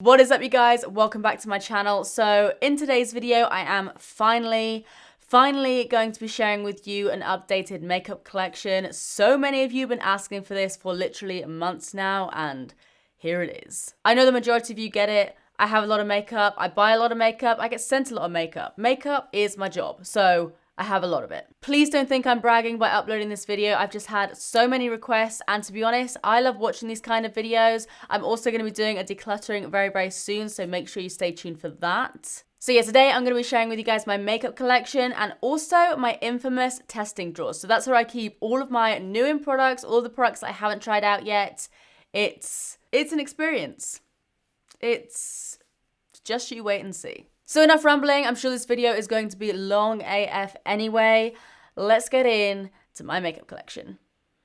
What is up, you guys? Welcome back to my channel. So in today's video, I am finally going to be sharing with you an updated makeup collection. So many of you have been asking for this for literally months now, and here it is. I know the majority of you get it. I have a lot of makeup. I buy a lot of makeup. I get sent a lot of makeup. Makeup is my job, so I have a lot of it. Please don't think I'm bragging by uploading this video. I've just had so many requests, and to be honest, I love watching these kind of videos. I'm also going to be doing a decluttering very soon, so make sure you stay tuned for that. So yeah, today I'm going to be sharing with you guys my makeup collection and also my infamous testing drawers. So that's where I keep all of my new in products, all of the products I haven't tried out yet. It's an experience. It's just you wait and see. So enough rambling, I'm sure this video is going to be long AF anyway. Let's get in to my makeup collection.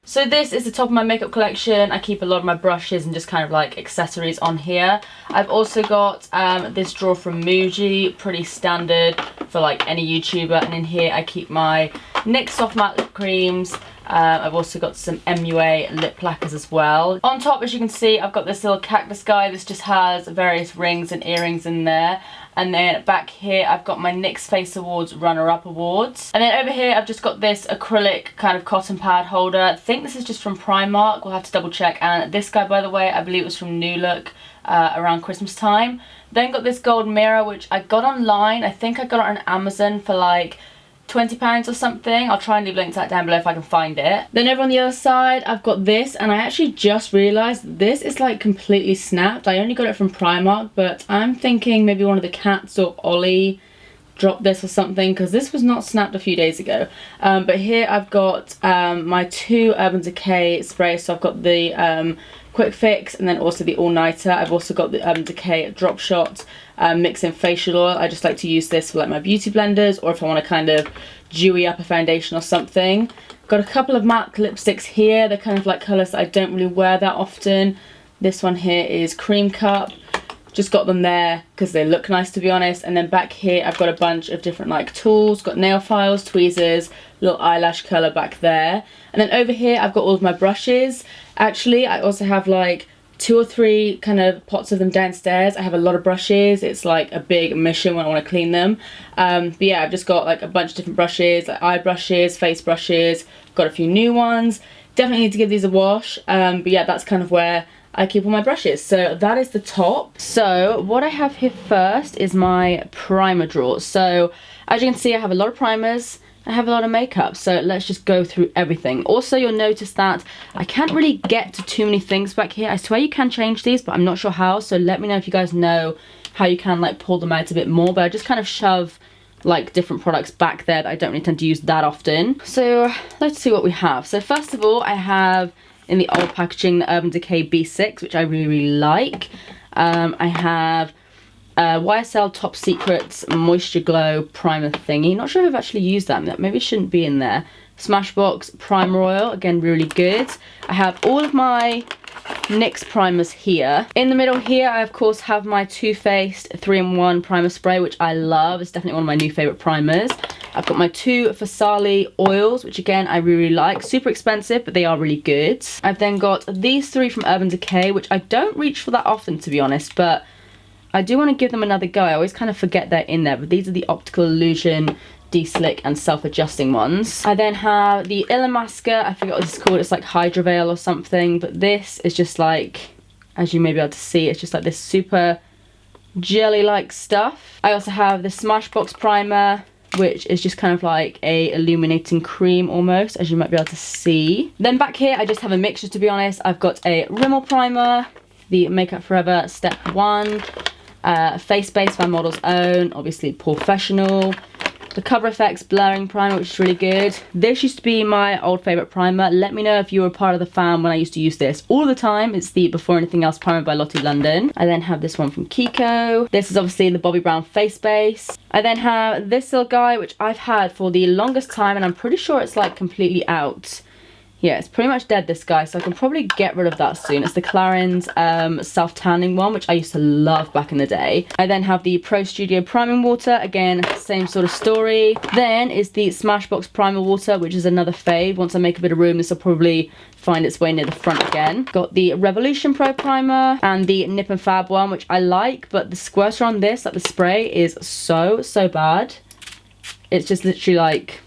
So this is the top of my makeup collection. I keep a lot of my brushes and just kind of like accessories on here. I've also got this drawer from Muji, pretty standard for like any YouTuber. And in here I keep my NYX soft matte lip creams. I've also got some MUA lip lacquers as well. On top, as you can see, I've got this little cactus guy. This just has various rings and earrings in there. And then back here, I've got my NYX Face Awards runner-up awards. And then over here, I've just got this acrylic kind of cotton pad holder. I think this is just from Primark. We'll have to double check. And this guy, by the way, I believe it was from New Look around Christmas time. Then got this gold mirror, which I got online. I think I got it on Amazon for like £20 or something. I'll try and leave links to that down below if I can find it. Then over on the other side, I've got this, and I actually just realised this is like completely snapped. I only got it from Primark, but I'm thinking maybe one of the cats or Ollie dropped this or something, because this was not snapped a few days ago. But here I've got my two Urban Decay sprays. So I've got the Quick Fix and then also the All Nighter. I've also got the Urban Decay Drop Shot mix in facial oil. I just like to use this for like my beauty blenders, or if I want to kind of dewy up a foundation or something. Got a couple of matte lipsticks here. They're kind of like colours that I don't really wear that often. This one here is Cream Cup. Just got them there because they look nice, to be honest. And then back here I've got a bunch of different like tools. Got nail files, tweezers, little eyelash curler back there. And then over here I've got all of my brushes. Actually, I also have like 2 or 3 kind of pots of them downstairs. I have a lot of brushes. It's like a big mission when I want to clean them. But yeah, I've just got like a bunch of different brushes, like eye brushes, face brushes. Got a few new ones. Definitely need to give these a wash. But yeah, that's kind of where I keep all my brushes. So that is the top. So what I have here first is my primer drawer. So as you can see, I have a lot of primers. I have a lot of makeup, so let's just go through everything. Also, you'll notice that I can't really get to too many things back here. I swear you can change these, but I'm not sure how, so let me know if you guys know how you can like pull them out a bit more. But I just kind of shove like different products back there that I don't really tend to use that often. So let's see what we have. So first of all, I have in the old packaging the Urban Decay B6, which I really like. I have YSL Top Secrets Moisture Glow Primer thingy. Not sure if I've actually used that. Maybe it shouldn't be in there. Smashbox Primer Oil. Again, really good. I have all of my NYX primers here. In the middle here, I of course have my Too Faced 3-in-1 primer spray, which I love. It's definitely one of my new favourite primers. I've got my 2 Fasali oils, which again, I really like. Super expensive, but they are really good. I've then got these 3 from Urban Decay, which I don't reach for that often, to be honest, but I do want to give them another go. I always kind of forget they're in there, but these are the Optical Illusion De-Slick and Self-Adjusting ones. I then have the Illamasqua, I forgot what this is called, it's like Hydra Veil or something, but this is just like, as you may be able to see, it's just like this super jelly-like stuff. I also have the Smashbox Primer, which is just kind of like a illuminating cream almost, as you might be able to see. Then back here, I just have a mixture, to be honest. I've got a Rimmel Primer, the Make Up Forever Step 1, Face Base by Model's Own, obviously Professional, the Cover FX Blurring Primer, which is really good. This used to be my old favourite primer. Let me know if you were part of the fam when I used to use this all the time. It's the Before Anything Else primer by Lottie London. I then have this one from Kiko. This is obviously the Bobbi Brown Face Base. I then have this little guy, which I've had for the longest time, and I'm pretty sure it's like completely out. yeah, it's pretty much dead, this guy, so I can probably get rid of that soon. It's the Clarins self-tanning one, which I used to love back in the day. I then have the Pro Studio Priming Water, again, same sort of story. Then is the Smashbox Primer Water, which is another fave. Once I make a bit of room, this will probably find its way near the front again. Got the Revolution Pro Primer and the Nip and Fab one, which I like, but the squirter on this, like the spray, is so bad. It's just literally like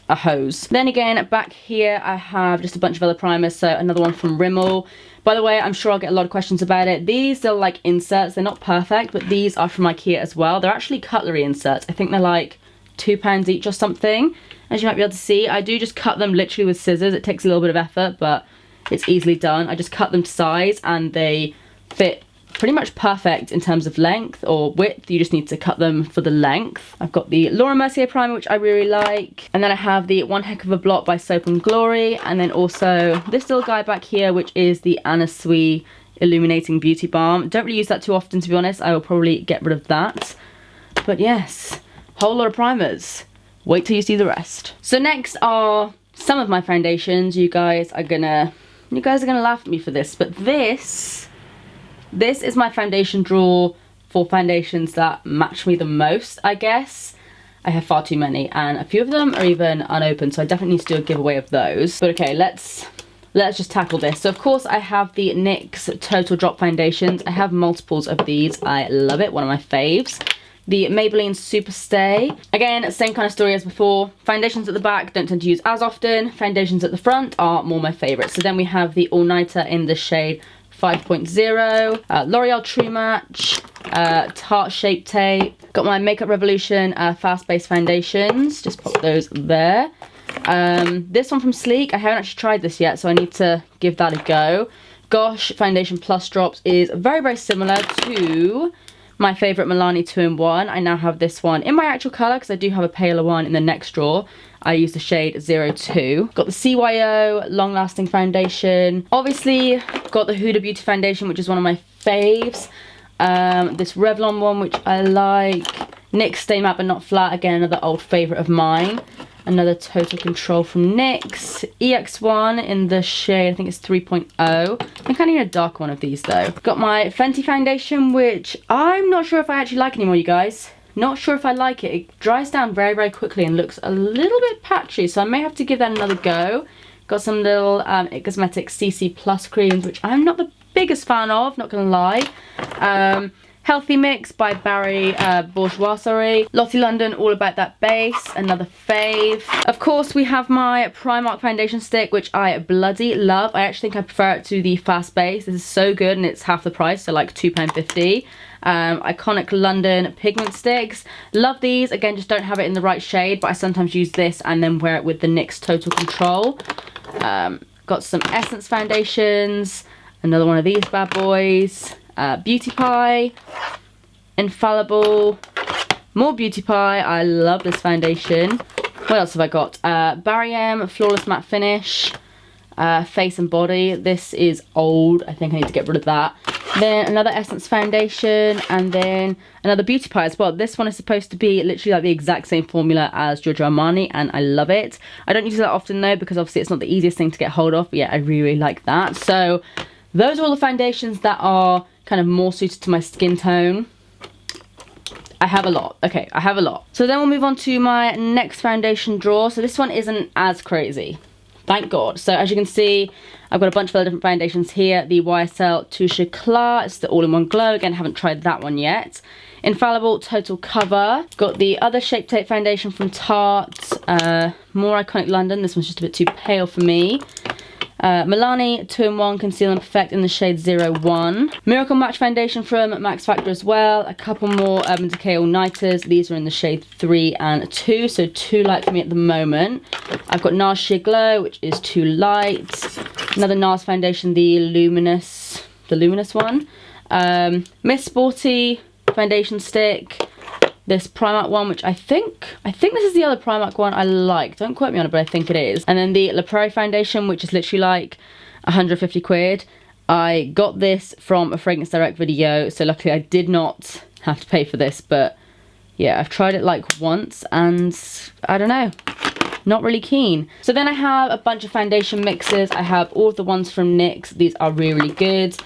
a hose. Then again, back here I have just a bunch of other primers. So another one from Rimmel. By the way, I'm sure I'll get a lot of questions about it. These are like inserts. They're not perfect, but these are from Ikea as well. They're actually cutlery inserts. I think they're like £2 each or something. As you might be able to see, I do just cut them literally with scissors. It takes a little bit of effort, but it's easily done. I just cut them to size and they fit pretty much perfect in terms of length or width. You just need to cut them for the length. I've got the Laura Mercier primer, which I really like, and then I have the One Heck of a Blot by Soap and Glory, and then also this little guy back here, which is the Anna Sui Illuminating Beauty Balm. Don't really use that too often, to be honest. I will probably get rid of that. But yes, whole lot of primers. Wait till you see the rest. So next are some of my foundations. You guys are gonna laugh at me for this, but this is my foundation drawer for foundations that match me the most, I guess. I have far too many, and a few of them are even unopened, so I definitely need to do a giveaway of those. But okay, let's just tackle this. So of course I have the NYX Total Drop foundations. I have multiples of these. I love it, one of my faves. The Maybelline Super Stay. Again, same kind of story as before. Foundations at the back don't tend to use as often. Foundations at the front are more my favourite. So then we have the All Nighter in the shade 5.0, L'Oreal True Match, Tarte Shape Tape. Got my Makeup Revolution Fast Base foundations, just pop those there. This one from Sleek, I haven't actually tried this yet, so I need to give that a go. Gosh Foundation Plus Drops is very similar to my favourite Milani 2-in-1. I now have this one in my actual colour because I do have a paler one in the next drawer. I use the shade 02. Got the CYO Long Lasting Foundation. Obviously got the Huda Beauty Foundation, which is one of my faves. This Revlon one, which I like. NYX Stay Matte But Not Flat, again another old favourite of mine. Another Total Control from NYX. EX1 in the shade, I think it's 3.0. I think I need a dark one of these though. Got my Fenty foundation, which I'm not sure if I actually like anymore, you guys. Not sure if I like it. It dries down very quickly and looks a little bit patchy, so I may have to give that another go. Got some little It Cosmetics CC Plus creams, which I'm not the biggest fan of, not gonna lie. Healthy Mix by Barry Bourgeois, sorry. Lottie London, All About That Base, another fave. Of course, we have my Primark foundation stick, which I bloody love. I actually think I prefer it to the Fast Base. This is so good, and it's half the price, so like £2.50. Iconic London pigment sticks. Love these. Again, just don't have it in the right shade, but I sometimes use this and then wear it with the NYX Total Control. Got some Essence foundations. Another one of these bad boys. Beauty Pie, Infallible, more Beauty Pie. I love this foundation. What else have I got? Barry M Flawless Matte Finish, Face and Body. This is old. I think I need to get rid of that. Then another Essence foundation, and then another Beauty Pie as well. This one is supposed to be literally like the exact same formula as Giorgio Armani, and I love it. I don't use it that often though, because obviously it's not the easiest thing to get hold of, but yeah, I really like that. So those are all the foundations that are kind of more suited to my skin tone. I have a lot. Okay, I have a lot. So then we'll move on to my next foundation drawer. So this one isn't as crazy. Thank God. So as you can see, I've got a bunch of other different foundations here. The YSL Touche Eclat, it's the all-in-one glow. Again, haven't tried that one yet. Infallible Total Cover. Got the other Shape Tape foundation from Tarte. More Iconic London. This one's just a bit too pale for me. Milani 2-in-1 Conceal and Perfect in the shade 01. Miracle Match Foundation from Max Factor as well. A couple more Urban Decay All Nighters. These are in the shade 3 and 2, so too light for me at the moment. I've got NARS Sheer Glow, which is too light. Another NARS foundation, the Luminous one. Miss Sporty Foundation Stick. This Primark one, which I think this is the other Primark one I like. Don't quote me on it, but I think it is. And then the La Prairie foundation, which is literally like 150 quid. I got this from a Fragrance Direct video, so luckily I did not have to pay for this. But yeah, I've tried it like once, and I don't know. not really keen. So then I have a bunch of foundation mixes. I have all of the ones from NYX. These are really, really good.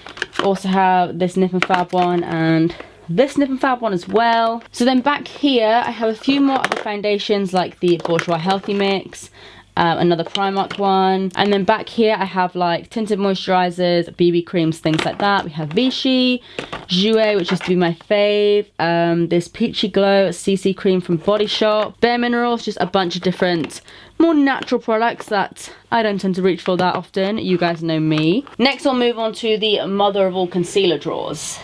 Also have this Nip and Fab one and this Nip and Fab one as well. So then back here, I have a few more other foundations like the Bourjois Healthy Mix, another Primark one. And then back here, I have like tinted moisturizers, BB creams, things like that. We have Vichy, Jouer, which used to be my fave. This Peachy Glow CC cream from Body Shop. Bare Minerals, just a bunch of different more natural products that I don't tend to reach for that often. You guys know me. Next, I'll move on to the mother of all concealer drawers.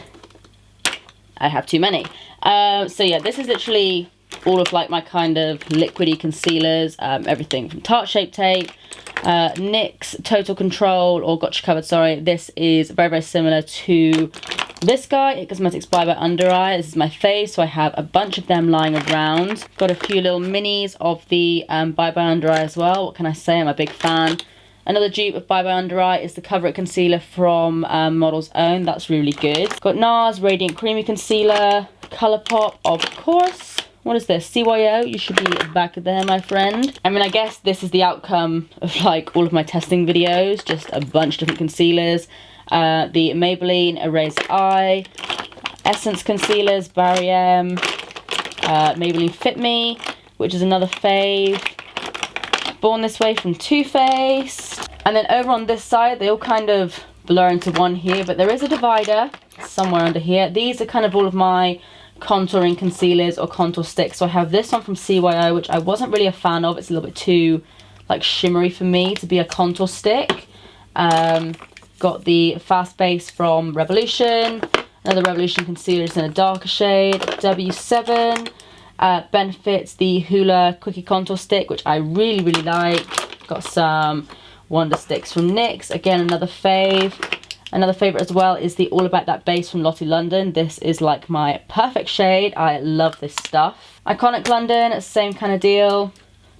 I have too many. So yeah, this is literally all of like my kind of liquidy concealers, everything from Tarte Shape Tape, NYX Total Control, or Gotcha Covered, sorry. This is very, very similar to this guy, It Cosmetics Bye Bye Under Eye. This is my face, so I have a bunch of them lying around. Got a few little minis of the Bye Bye Under Eye as well. What can I say? I'm a big fan. Another dupe of Bye Bye Under Eye is the Cover It Concealer from Model's Own. That's really good. Got NARS Radiant Creamy Concealer, Colourpop, of course. What is this? CYO, you should be back there, my friend. I mean, I guess this is the outcome of like all of my testing videos, just a bunch of different concealers. The Maybelline Erase Eye, Essence Concealers, Barry M, Maybelline Fit Me, which is another fave. Born This Way from Too Faced. And then over on this side, they all kind of blur into one here, but there is a divider somewhere under here. These are kind of all of my contouring concealers or contour sticks. So I have this one from CYO, which I wasn't really a fan of. It's a little bit too like shimmery for me to be a contour stick. Got the Fast Base from Revolution. Another Revolution concealer is in a darker shade. W7. Benefits the Hoola Quickie Contour Stick, which I really, really like. Got some Wonder Sticks from NYX. Again, another fave. Another favourite as well is the All About That Base from Lottie London. This is like my perfect shade. I love this stuff. Iconic London, same kind of deal.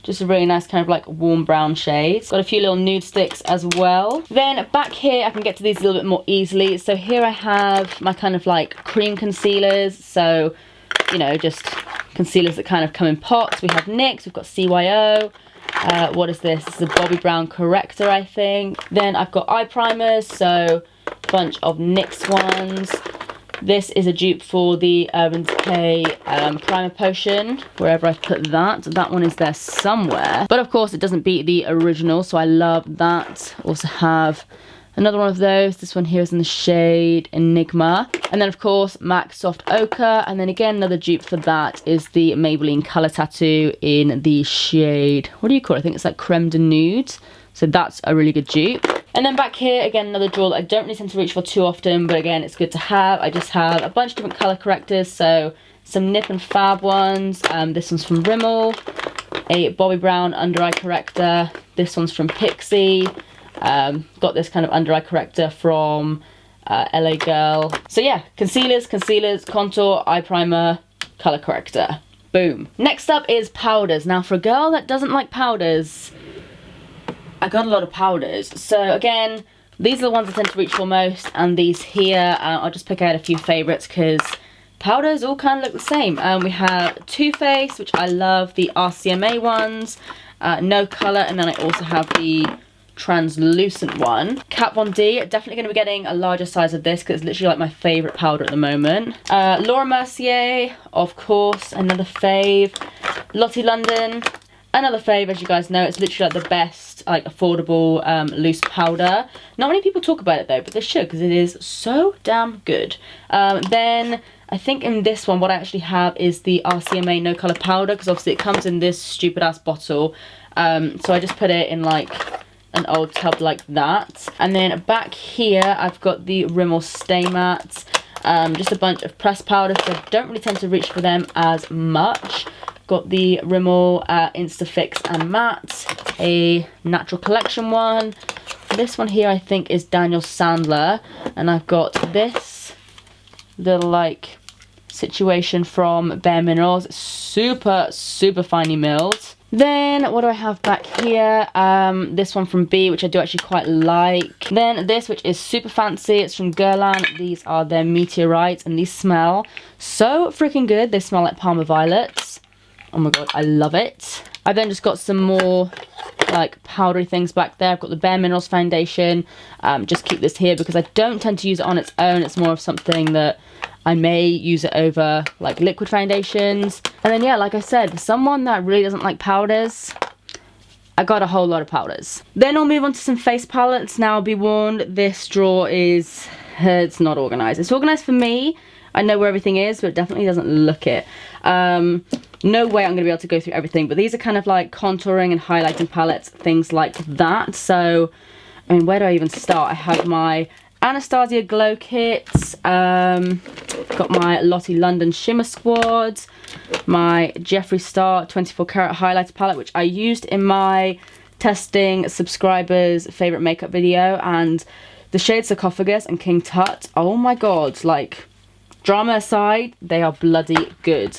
Just a really nice kind of like warm brown shade. Got a few little nude sticks as well. Then back here, I can get to these a little bit more easily. So here I have my kind of like cream concealers. So, you know, just concealers that kind of come in pots. We have NYX, we've got CYO. What is this? This is a Bobbi Brown corrector, I think. Then I've got eye primers, so a bunch of NYX ones. This is a dupe for the Urban Decay Primer Potion, wherever I've put that. That one is there somewhere. But of course, it doesn't beat the original, so I love that. Also have another one of those. This one here is in the shade Enigma. And then, of course, MAC Soft Ochre. And then again, another dupe for that is the Maybelline Colour Tattoo in the shade, what do you call it? I think it's like Creme de Nude. So that's a really good dupe. And then back here, again, another drawer that I don't really tend to reach for too often, but again, it's good to have. I just have a bunch of different colour correctors. So some Nip and Fab ones. This one's from Rimmel. A Bobbi Brown under eye corrector. This one's from Pixie. Got this kind of under eye corrector from LA Girl. So yeah, concealers, contour, eye primer, colour corrector. Boom. Next up is powders. Now for a girl that doesn't like powders, I got a lot of powders. So again, these are the ones I tend to reach for most, and these here, I'll just pick out a few favourites because powders all kind of look the same. We have Too Faced, which I love, the RCMA ones, No Colour, and then I also have the translucent one. Kat Von D, definitely going to be getting a larger size of this because it's literally like my favourite powder at the moment. Laura Mercier, of course, another fave. Lottie London, another fave. As you guys know, it's literally like the best like affordable loose powder. Not many people talk about it though, but they should because it is so damn good. Then I think in this one what I actually have is the RCMA No Colour powder because obviously it comes in this stupid ass bottle. So I just put it in like an old tub like that. And then back here I've got the Rimmel Stay Matte. Just a bunch of pressed powders, so I don't really tend to reach for them as much. Got the Rimmel Instafix and Matte, a Natural Collection one. This one here I think is Daniel Sandler, and I've got this little like situation from Bare Minerals, super finely milled. Then what do I have back here? This one from B, which I do actually quite like. Then this, which is super fancy, it's from Guerlain. These are their Meteorites, and these smell so freaking good. They smell like Parma Violets. Oh my god, I love it. I then just got some more like powdery things back there. I've got the Bare Minerals foundation. Just keep this here because I don't tend to use it on its own. It's more of something that I may use it over like liquid foundations. And then yeah, like I said, for someone that really doesn't like powders, I got a whole lot of powders. Then I'll move on to some face palettes. Now, be warned, this drawer is, it's not organized. It's organized for me. I know where everything is, but it definitely doesn't look it. No way I'm going to be able to go through everything, but these are kind of like contouring and highlighting palettes, things like that. So, I mean, where do I even start? I have my Anastasia Glow Kits, got my Lottie London Shimmer Squad, my Jeffree Star 24 Karat Highlighter Palette, which I used in my testing subscribers' favourite makeup video, and the shades Sarcophagus and King Tut, oh my god, like, drama aside, they are bloody good.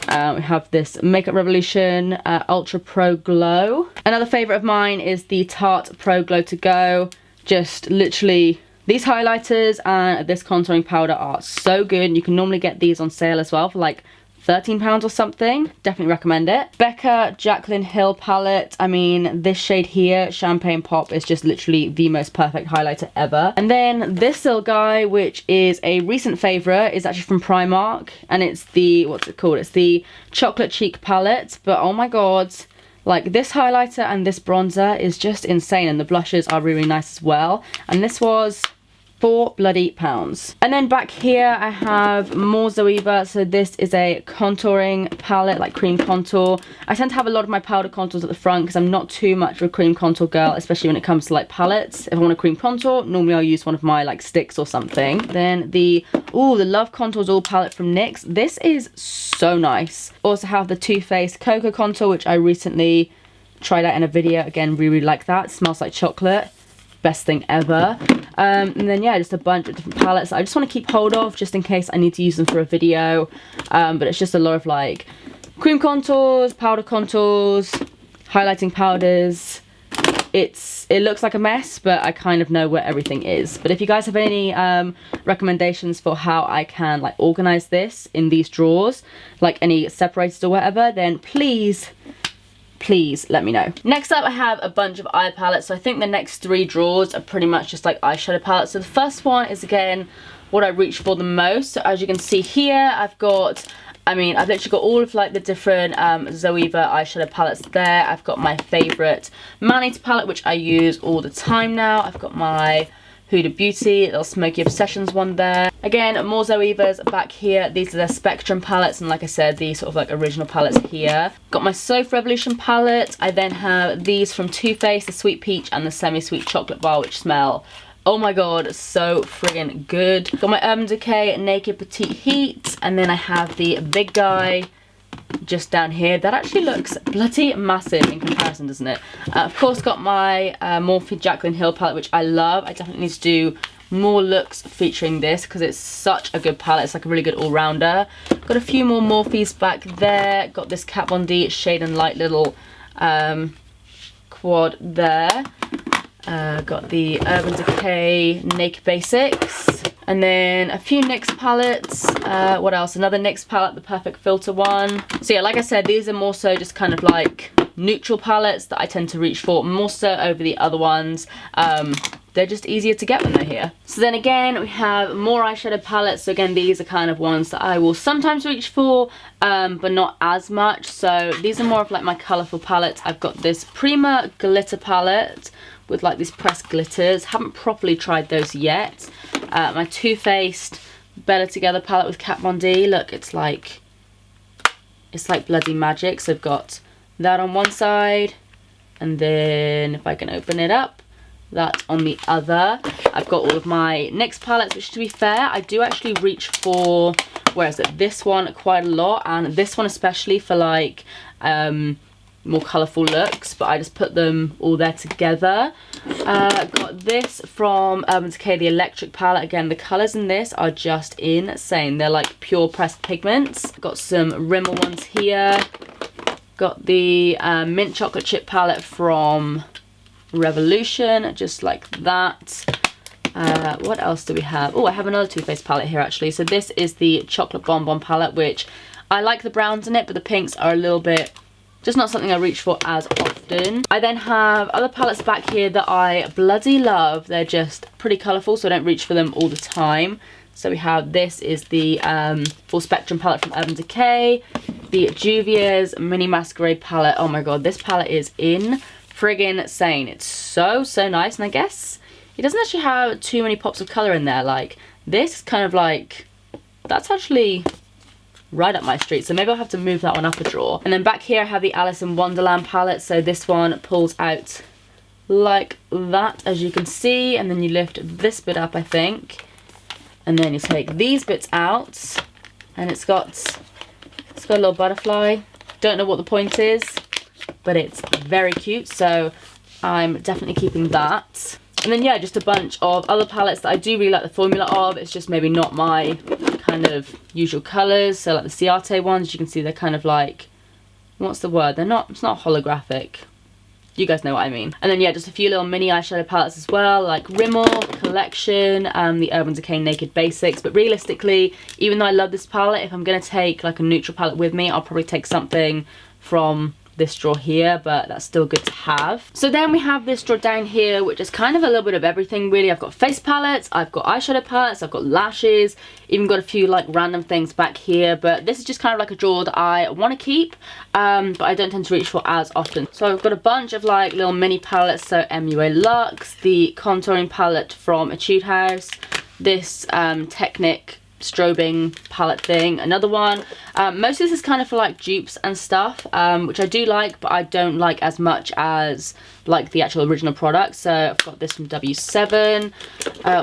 We have this Makeup Revolution Ultra Pro Glow. Another favourite of mine is the Tarte Pro Glow To Go. Just literally, these highlighters and this contouring powder are so good. You can normally get these on sale as well for like £13 or something. Definitely recommend it. Becca Jaclyn Hill palette. I mean, this shade here, Champagne Pop, is just literally the most perfect highlighter ever. And then this little guy, which is a recent favourite, is actually from Primark. And it's the, what's it called? It's the Chocolate Cheek palette. But oh my god, like this highlighter and this bronzer is just insane. And the blushes are really nice as well. And this was £4 bloody. And then back here I have more Zoeva. So this is a contouring palette, like cream contour. I tend to have a lot of my powder contours at the front because I'm not too much of a cream contour girl, especially when it comes to like palettes. If I want a cream contour, normally I'll use one of my like sticks or something. Then the Love Contours All palette from NYX. This is so nice. Also have the Too Faced Cocoa Contour, which I recently tried out in a video. Again, really like that. It smells like chocolate. Best thing ever. And then yeah, just a bunch of different palettes I just want to keep hold of just in case I need to use them for a video. But it's just a lot of like cream contours, powder contours, highlighting powders. It looks like a mess, but I kind of know where everything is. But if you guys have any recommendations for how I can like organize this in these drawers, like any separators or whatever, then please let me know. Next up I have a bunch of eye palettes. So I think the next 3 drawers are pretty much just like eyeshadow palettes. So the first one is again what I reach for the most. So as you can see here, I've literally got all of like the different Zoeva eyeshadow palettes there. I've got my favourite Man-Eater palette, which I use all the time now. I've got my Huda Beauty little Smoky Obsessions one there. Again, more Zoevas back here. These are their Spectrum palettes, and like I said, these sort of like original palettes here. Got my Soap Revolution palette. I then have these from Too Faced, the Sweet Peach and the Semi-Sweet Chocolate Bar, which smell, oh my god, so friggin' good. Got my Urban Decay Naked Petite Heat, and then I have the big guy just down here. That actually looks bloody massive in comparison, doesn't it? Of course, got my Morphe Jaclyn Hill palette, which I love. I definitely need to do more looks featuring this because it's such a good palette. It's like a really good all-rounder. Got a few more Morphes back there. Got this Kat Von D Shade and Light little quad there. Got the Urban Decay Naked Basics. And then a few NYX palettes. What else? Another NYX palette, the Perfect Filter one. So yeah, like I said, these are more so just kind of like neutral palettes that I tend to reach for more so over the other ones. They're just easier to get when they're here. So then again, we have more eyeshadow palettes. So again, these are kind of ones that I will sometimes reach for, but not as much. So these are more of like my colourful palettes. I've got this Prima Glitter palette with like these pressed glitters. Haven't properly tried those yet. My Too Faced Better Together palette with Kat Von D. Look, it's like bloody magic. So I've got that on one side, and then if I can open it up, that on the other. I've got all of my NYX palettes, which to be fair, I do actually reach for, where is it? This one quite a lot, and this one especially for like more colourful looks, but I just put them all there together. Got this from Urban Decay, the Electric palette. Again, the colours in this are just insane. They're like pure pressed pigments. Got some Rimmel ones here. Got the Mint Chocolate Chip palette from Revolution, just like that. What else do we have? Oh, I have another Too Faced palette here actually. So this is the Chocolate Bonbon palette, which I like the browns in it, but the pinks are a little bit just not something I reach for as often. I then have other palettes back here that I bloody love. They're just pretty colourful, so I don't reach for them all the time. So we have, this is the Full Spectrum palette from Urban Decay, the Juvia's Mini Masquerade palette. Oh my god, this palette is friggin' it's so nice. And I guess it doesn't actually have too many pops of colour in there. Like, this is kind of like, that's actually right up my street, so maybe I'll have to move that one up a drawer. And then back here I have the Alice in Wonderland palette. So this one pulls out like that, as you can see, and then you lift this bit up, I think, and then you take these bits out, and it's got a little butterfly. Don't know what the point is, but it's very cute, so I'm definitely keeping that. And then yeah, just a bunch of other palettes that I do really like the formula of. It's just maybe not my kind of usual colours. So like the Ciate ones, you can see they're kind of like, what's the word? It's not holographic. You guys know what I mean. And then yeah, just a few little mini eyeshadow palettes as well, like Rimmel Collection, the Urban Decay Naked Basics. But realistically, even though I love this palette, if I'm going to take like a neutral palette with me, I'll probably take something from this drawer here, but that's still good to have. So then we have this drawer down here, which is kind of a little bit of everything really. I've got face palettes, I've got eyeshadow palettes, I've got lashes, even got a few like random things back here, but this is just kind of like a drawer that I want to keep, but I don't tend to reach for as often. So I've got a bunch of like little mini palettes. So MUA Luxe, the contouring palette from Etude House, this Technic strobing palette thing, another one. Most of this is kind of for like dupes and stuff, which I do like, but I don't like as much as like the actual original product. So I've got this from W7.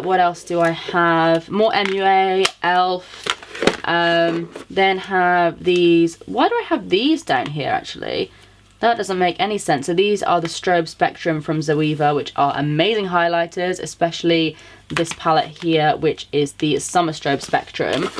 What else do I have? More MUA, ELF. Then have these. Why do I have these down here actually? That doesn't make any sense. So these are the Strobe Spectrum from Zoeva, which are amazing highlighters, especially this palette here, which is the Summer Strobe Spectrum.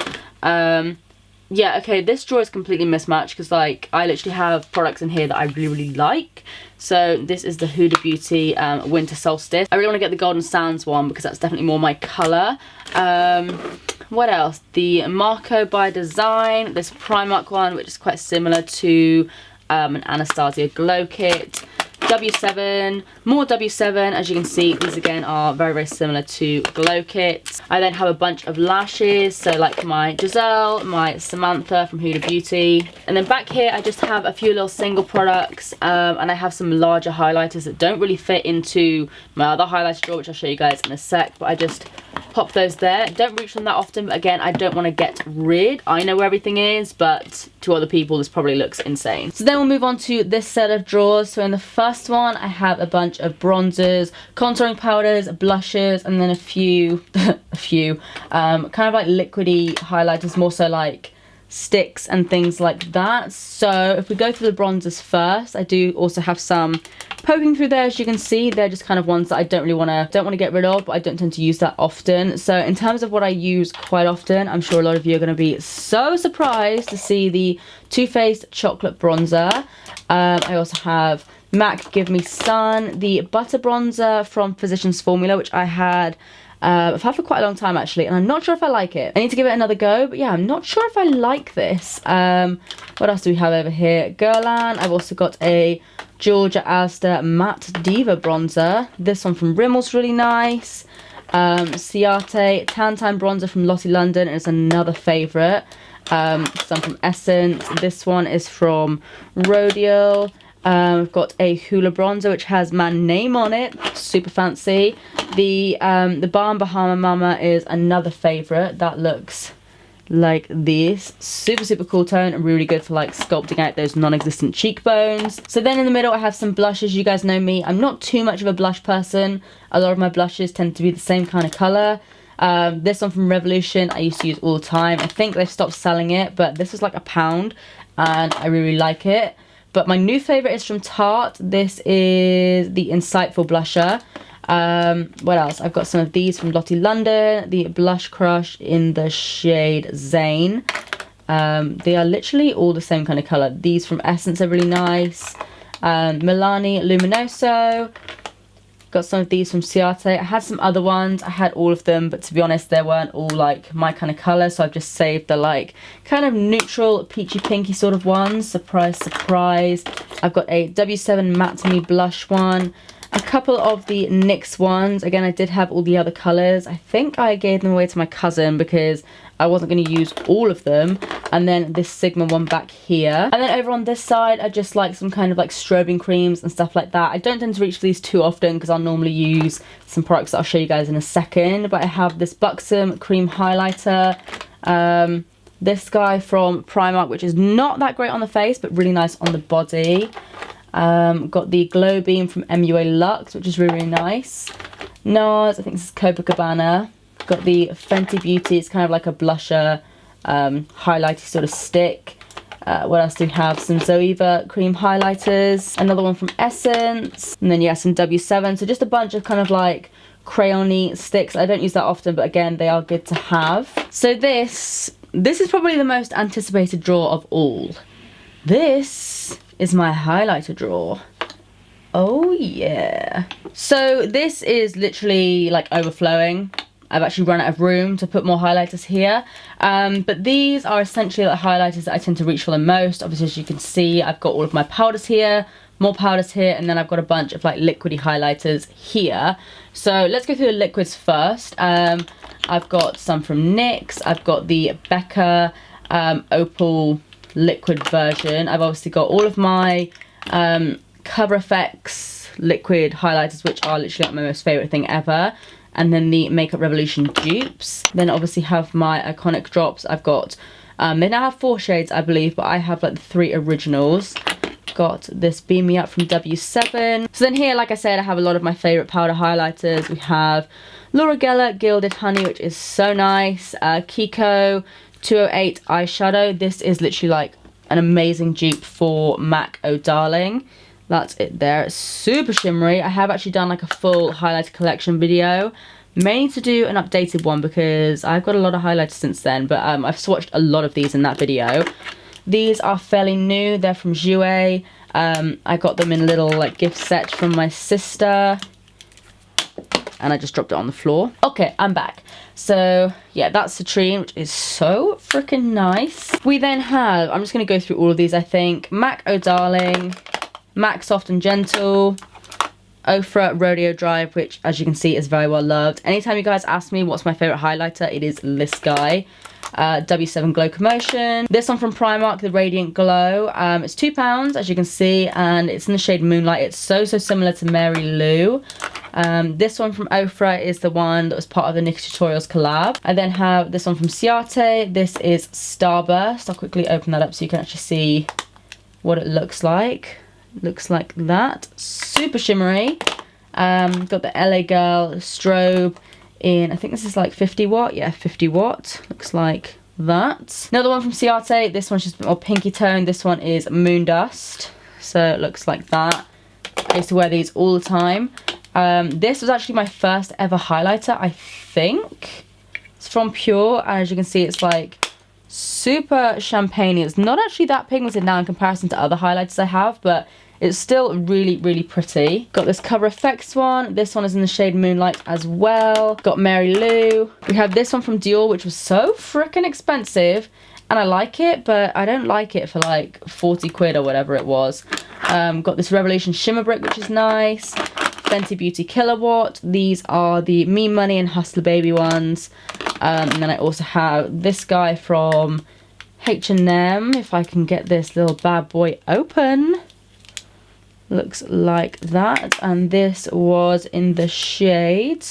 Yeah, okay, this drawer is completely mismatched because like I literally have products in here that I really like. So this is the Huda Beauty Winter Solstice. I really want to get the Golden Sands one because that's definitely more my colour. What else? The Marco by Design, this Primark one, which is quite similar to an Anastasia Glow Kit. W7, more W7, as you can see, these again are very similar to Glow Kits. I then have a bunch of lashes, so like my Giselle, my Samantha from Huda Beauty. And then back here I just have a few little single products, and I have some larger highlighters that don't really fit into my other highlighter drawer, which I'll show you guys in a sec, but I just pop those there. Don't reach them that often, but again, I don't want to get rid. I know where everything is, but to other people this probably looks insane. So then we'll move on to this set of drawers. So in the first one I have a bunch of bronzers, contouring powders, blushes, and then a few kind of like liquidy highlighters, more so like sticks and things like that. So if we go through the bronzers first, I do also have some poking through there. As you can see, they're just kind of ones that I don't want to get rid of, but I don't tend to use that often. So in terms of what I use quite often, I'm sure a lot of you are going to be so surprised to see the Too Faced Chocolate Bronzer. I also have MAC Give Me Sun, the Butter Bronzer from Physicians Formula, which I've had for quite a long time actually, and I'm not sure if I like it. I need to give it another go, but yeah, I'm not sure if I like this. What else do we have over here? Guerlain. I've also got a Georgia Astor Matte Diva Bronzer. This one from Rimmel's really nice. Ciate Tan Time Bronzer from Lottie London is another favourite. Some from Essence. This one is from Rodial. We've got a Hoola Bronzer which has my name on it, super fancy. The Balm Bahama Mama is another favourite. That looks like this, super cool tone and really good for like sculpting out those non-existent cheekbones. So then in the middle I have some blushes. You guys know me, I'm not too much of a blush person. A lot of my blushes tend to be the same kind of colour. This one from Revolution I used to use all the time. I think they've stopped selling it, but this was like £1 and I really like it. But my new favourite is from Tarte. This is the Insightful Blusher. What else? I've got some of these from Lottie London. The Blush Crush in the shade Zane. They are literally all the same kind of colour. These from Essence are really nice. Milani Luminoso. Got some of these from Ciate. I had some other ones. I had all of them, but to be honest, they weren't all like my kind of colour, so I've just saved the like kind of neutral peachy pinky sort of ones. Surprise, surprise. I've got a W7 Matte Me blush one. A couple of the NYX ones. Again, I did have all the other colours. I think I gave them away to my cousin because I wasn't going to use all of them. And then this Sigma one back here. And then over on this side, I just like some kind of like strobing creams and stuff like that. I don't tend to reach for these too often because I'll normally use some products that I'll show you guys in a second. But I have this Buxom cream highlighter. This guy from Primark, which is not that great on the face, but really nice on the body. Got the Glow Beam from MUA Luxe, which is really, really nice. NARS, I think this is Copacabana. Got the Fenty Beauty, it's kind of like a blusher, highlighty sort of stick. What else do we have? Some Zoeva cream highlighters. Another one from Essence. And then, yeah, some W7. So just a bunch of kind of like crayon-y sticks. I don't use that often, but again, they are good to have. So this is probably the most anticipated drawer of all. This is my highlighter drawer. Oh yeah. So this is literally like overflowing. I've actually run out of room to put more highlighters here. But these are essentially the highlighters that I tend to reach for the most. Obviously, as you can see, I've got all of my powders here, more powders here, and then I've got a bunch of like liquidy highlighters here. So let's go through the liquids first. I've got some from NYX. I've got the Becca Opal liquid version. I've obviously got all of my Cover FX liquid highlighters, which are literally like my most favourite thing ever. And then the Makeup Revolution dupes. Then obviously have my iconic drops. I've got, they now have 4 shades I believe, but I have like the 3 originals. Got this Beam Me Up from W7. So then here, like I said, I have a lot of my favourite powder highlighters. We have Laura Geller Gilded Honey, which is so nice. Kiko 208 eyeshadow. This is literally like an amazing dupe for MAC Oh Darling. That's it there. It's super shimmery. I have actually done like a full highlighter collection video. May need to do an updated one because I've got a lot of highlighters since then, but I've swatched a lot of these in that video. These are fairly new. They're from Jouer. I got them in a little like gift set from my sister. And I just dropped it on the floor. Okay, I'm back. So yeah, that's Citrine, which is so freaking nice. We then have, I'm just going to go through all of these, I think. MAC Oh Darling, MAC Soft and Gentle, Ofra Rodeo Drive, which as you can see is very well loved. Anytime you guys ask me what's my favourite highlighter, it is this guy. W7 Glow Commotion. This one from Primark, the Radiant Glow. It's £2, as you can see, and it's in the shade Moonlight. It's so similar to Mary Lou. This one from Ofra is the one that was part of the NYX Tutorials collab. I then have this one from Ciate. This is Starburst. I'll quickly open that up so you can actually see what it looks like. It looks like that. Super shimmery. Got the LA Girl strobe in, I think this is like 50 watt. Yeah, 50 watt. Looks like that. Another one from Ciate. This one's just a bit more pinky tone. This one is Moondust. So it looks like that. I used to wear these all the time. This was actually my first ever highlighter, I think. It's from Pure, and as you can see, it's like super champagne. It's not actually that pigmented now in comparison to other highlighters I have, but it's still really pretty. Got this Cover FX one. This one is in the shade Moonlight as well. Got Mary Lou. We have this one from Dior, which was so freaking expensive. And I like it, but I don't like it for like 40 quid or whatever it was. Got this Revolution Shimmer Brick, which is nice. Fenty Beauty Kilowatt. These are the Me Money and Hustler Baby ones. And then I also have this guy from H&M. If I can get this little bad boy open. Looks like that. And this was in the shade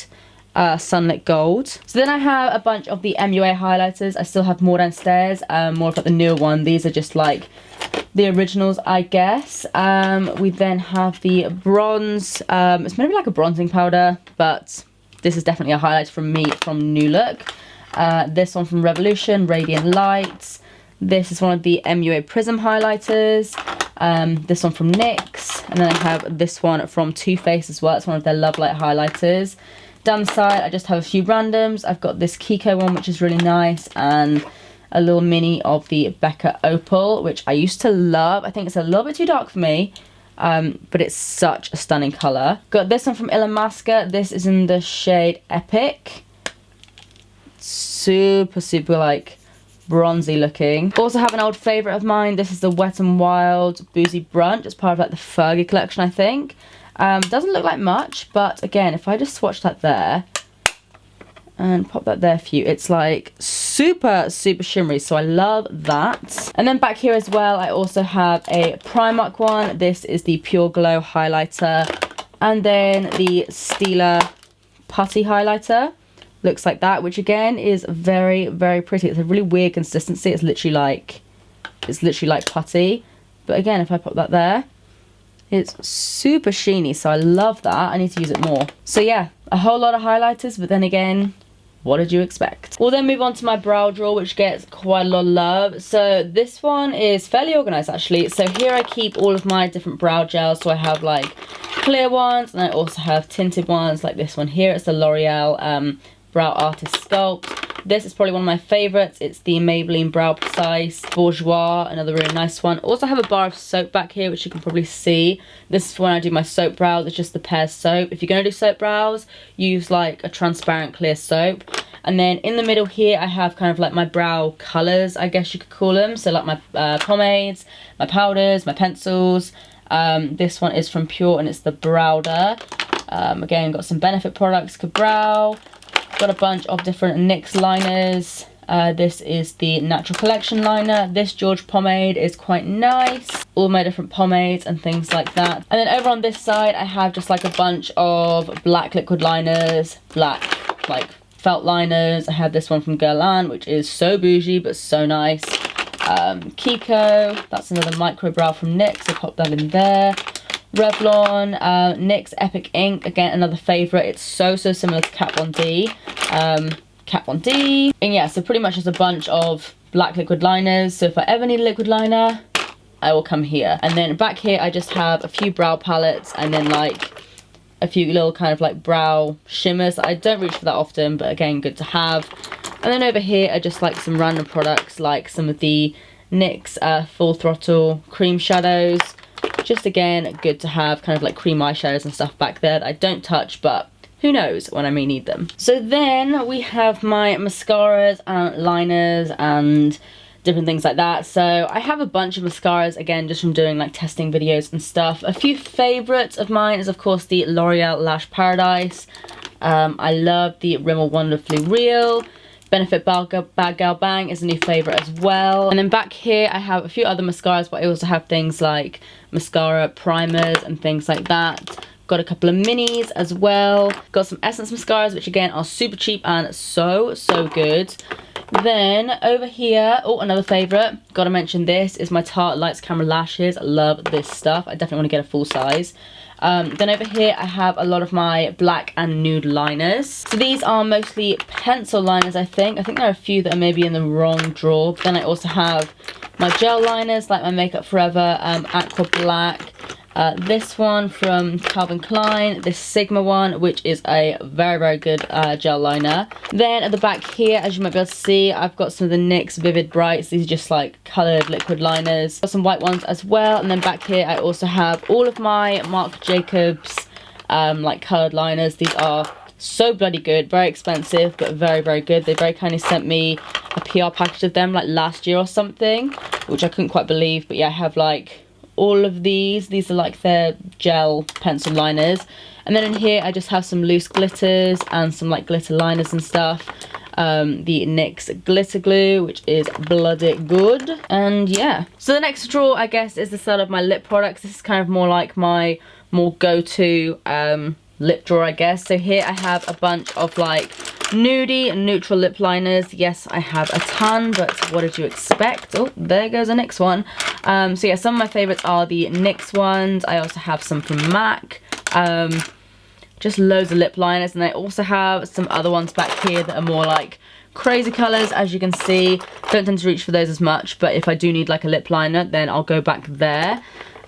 Sunlit Gold. So then I have a bunch of the MUA highlighters. I still have more downstairs. More of like the newer one. These are just like the originals, I guess. We then have the bronze. It's maybe like a bronzing powder, but this is definitely a highlight from me from New Look. This one from Revolution, Radiant Lights. This is one of the MUA Prism highlighters. This one from NYX. And then I have this one from Too Faced as well. It's one of their Love Light highlighters. Down the side, I just have a few randoms. I've got this Kiko one, which is really nice, and a little mini of the Becca Opal, which I used to love. I think it's a little bit too dark for me, but it's such a stunning colour. Got this one from Illamasqua. This is in the shade Epic. Super like bronzy looking. Also have an old favourite of mine. This is the Wet n Wild Boozy Brunch. It's part of like the Fergie collection, I think. Doesn't look like much, but again, if I just swatch that there and pop that there for you, it's like super shimmery, so I love that. And then back here as well, I also have a Primark one. This is the Pure Glow highlighter, and then the Stila putty highlighter. Looks like that, which again is very pretty. It's a really weird consistency. It's literally like putty, but again, if I pop that there, it's super sheeny, so I love that. I need to use it more. So yeah, a whole lot of highlighters, but then again, what did you expect? We'll then move on to my brow drawer, which gets quite a lot of love. So this one is fairly organized actually. So here I keep all of my different brow gels. So I have like clear ones, and I also have tinted ones like this one here. It's the L'Oreal Brow Artist Sculpt. This is probably one of my favorites. It's the Maybelline Brow Precise Bourgeois, another really nice one. Also have a bar of soap back here, which you can probably see. This is when I do my soap brows. It's just the Pear soap. If you're going to do soap brows, use like a transparent clear soap. And then in the middle here, I have kind of like my brow colors, I guess you could call them. So like my pomades, my powders, my pencils. This one is from Pure, and it's the Browder. Again, got some Benefit products, Cabrow. Got a bunch of different NYX liners. This is the Natural Collection liner. This George pomade is quite nice. All my different pomades and things like that. And then over on this side, I have just like a bunch of black liquid liners, black like felt liners. I have this one from Guerlain, which is so bougie but so nice. Kiko, that's another micro brow from NYX. So pop that in there. Revlon, NYX Epic Ink, again another favourite. It's so similar to Kat Von D. Kat Von D. And yeah, so pretty much just a bunch of black liquid liners. So if I ever need a liquid liner, I will come here. And then back here I just have a few brow palettes, and then like a few little kind of like brow shimmers that I don't reach for that often, but again, good to have. And then over here are just like some random products, like some of the NYX Full Throttle cream shadows. Just again, good to have kind of like cream eyeshadows and stuff back there that I don't touch, but who knows when I may need them. So then we have my mascaras and liners and different things like that. So I have a bunch of mascaras, again, just from doing like testing videos and stuff. A few favourites of mine is of course the L'Oreal Lash Paradise. I love the Rimmel Wonderfully Real. Benefit Bad Gal Bang is a new favourite as well. And then back here I have a few other mascaras, but I also have things like mascara primers and things like that. Got a couple of minis as well. Got some Essence mascaras, which again are super cheap and so good. Then over here, oh, another favourite, gotta mention this, is my Tarte Lights Camera Lashes. I love this stuff. I definitely want to get a full size. Then over here I have a lot of my black and nude liners. So these are mostly pencil liners, I think. I think there are a few that are maybe in the wrong drawer. But then I also have my gel liners, like my Makeup Forever Aqua Black. This one from Calvin Klein, this Sigma one, which is a very good gel liner. Then at the back here, as you might be able to see, I've got some of the NYX Vivid Brights. These are just like coloured liquid liners. Got some white ones as well. And then back here I also have all of my Marc Jacobs like coloured liners. These are so bloody good, very expensive, but very good. They very kindly sent me a PR package of them like last year or something, which I couldn't quite believe. But yeah, I have like all of these are like their gel pencil liners. And then in here I just have some loose glitters and some like glitter liners and stuff. The NYX glitter glue, which is bloody good. And yeah, so the next drawer I guess is the set of my lip products. This is kind of more like my more go-to lip drawer, I guess. So here I have a bunch of like nudie and neutral lip liners. Yes, I have a ton, but what did you expect? Oh, there goes a NYX one. So yeah, some of my favorites are the NYX ones. I also have some from MAC. Just loads of lip liners, and I also have some other ones back here that are more like crazy colors, as you can see. Don't tend to reach for those as much, but if I do need like a lip liner, then I'll go back there.